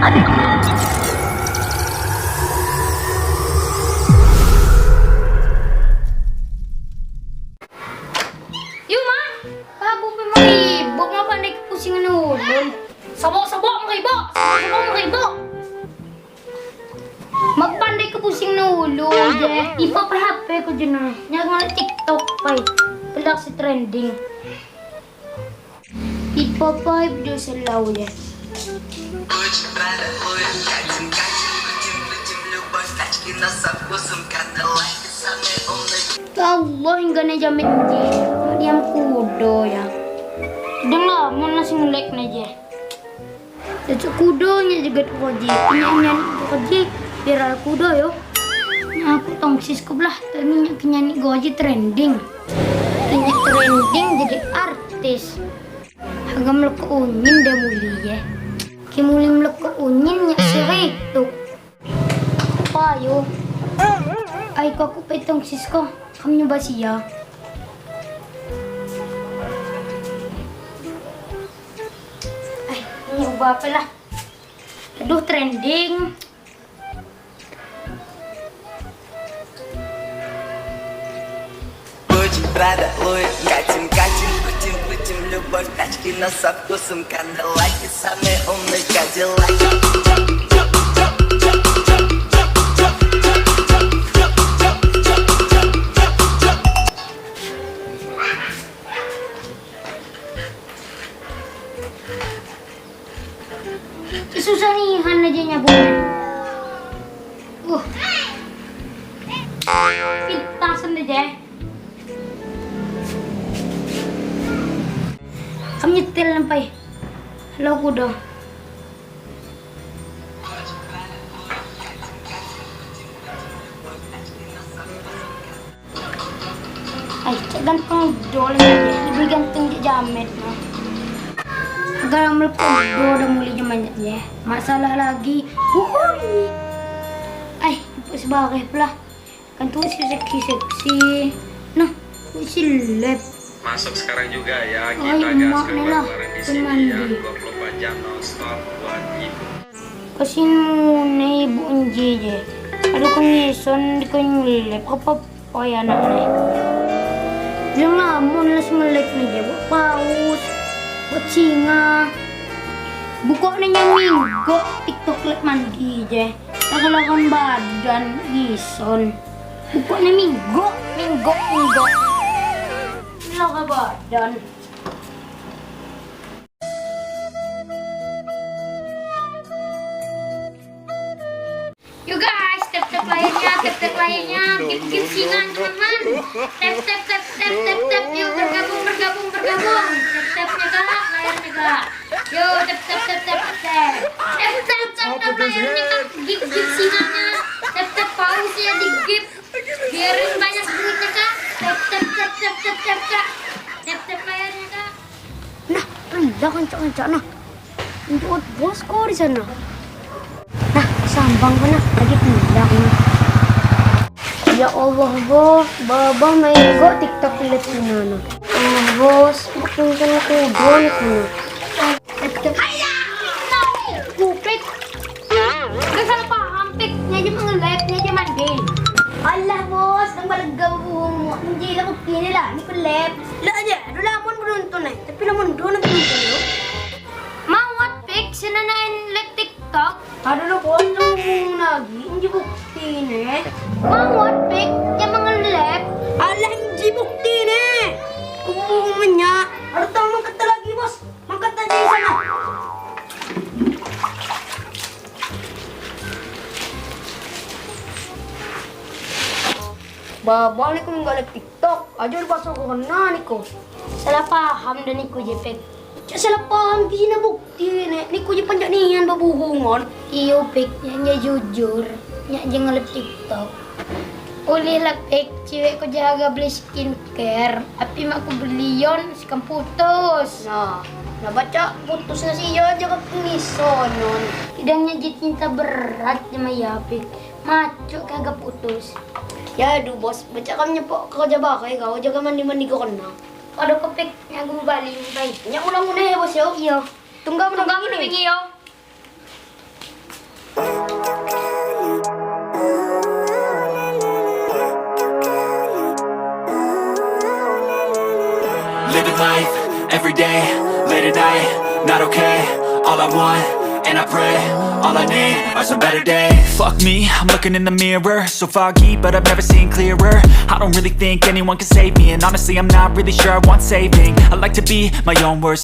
Yuk, Ma. Bago pa makibok, mapanday ka pusing ng ulol. Sabok-sabok makibok! Sabok-sabok makibok! Magpanday ka pusing ng ulo, je. Ipapahape ko dyan na. Nyag nga na TikTok pa eh. Palak si trending. Ipapahype dyan sa law, je. Allah, hingga na jamin je. Diam kudo ya. Dengar, mau nasi ngelek na je. Jadi kudonya juga tuh je. Nyanyi tuh je. Viral kudo yo. Nah, aku tongsis ke belah. Tapi nyanyi goji trending. Ini trending jadi artis. Agak melek unin deh muli ya. Kimuli melek unin nya sirik tuh. Apa yo? Ay ko ako pa itong sis ko. Kami nyo ba siya? Ay, ini ubah pala. Aduh, trending. Очень рада, ой, катим, крутим, любовь, тачки на со вкусом, кандалаки, самые умные кадиллаки. Susanihan aja nyabungnya. Pintasan aja. Kamu nyetel sampai. Halo kudo. Ay, ganteng dol aja. Lebih ganteng di jamet no. Agar melepuh udah mulai jamannya. Masalah lagi. Wuhui. Ay, sebagai pula. Kan tuh si seksi. Nah, si lep. Masuk sekarang juga ya, Ay, kita gas emak bareng di sini ya, 24 jam non-stop buat ibu. Kasi muna ibu je. Aduh kan yeson di kan lep. Apa ya anak-anak. Yung lamon las ngelek na je. Buat paus. Buat singa. Buka na niya minggo. TikTok lep mandi je. Nakalakan badan. Yeson. Buka na minggo. Minggo. Naka badan. Yuk guys, tap layarnya, gip singan teman. Tap, yuk bergabung. Tapnya kak, layarnya kak. Yuk tap layarnya kak, gip singannya. Tap pause ya di gip. Biarin banyak duitnya kak. Tap kak. Tap layarnya kak. Nah, rendah kancak nah. Untuk bos kok di sana. Nah, sambang ka na. Lagi pindah na. Ya Allah, bos. Baba, may go. TikTok ulit ko na, no. Bos. Bakit ka na kudo, no? Kaya! Kupit! Kasal pa, hampik. Nga mga live, nga mandi. Allah, bos. Ang balagaw mo. Hindi lang ko pinila. Hindi ko live. Aja, lamon beruntung na. Tapi lamon doon na beruntung, no? Mawat, fix. Sinanayin live TikTok. Ada lo kono lagi, hindi bukti ne. Mawat pek, yung mga lep. Ala, hindi bukti ne. Kubuhong niya. Ano tawag mangkata lagi, boss? Mangkata niya sana. Babalik ko ng galit TikTok. Ajo basa ko na niko. Salah paham dan niko jepek. Salah paham di na bukti ne. Niko je panjak niyan babuhungon. Iyo pek nya jujur. Nya je ngalep TikTok. Uli lah pek cewek ko jaga beli skincare. Api mak ko beli yon sikam putus. Nah, baca putus na siya jaga penisonon. Idangnya je cinta berat sama Yapik. Maco kagak putus. Ya aduh bos, baca kami po kerja bakay kau jaga mandi ko na. Ada kepek yang gue balik baik. Nya ulang ya bos yo. Iya. Tunggu ini yo. living life, everyday, late at night, not okay. All I want, and I pray, all I need are some better days. Fuck me, I'm looking in the mirror, so foggy, but I've never seen clearer. I don't really think anyone can save me, and honestly I'm not really sure I want saving. I like to be my own worst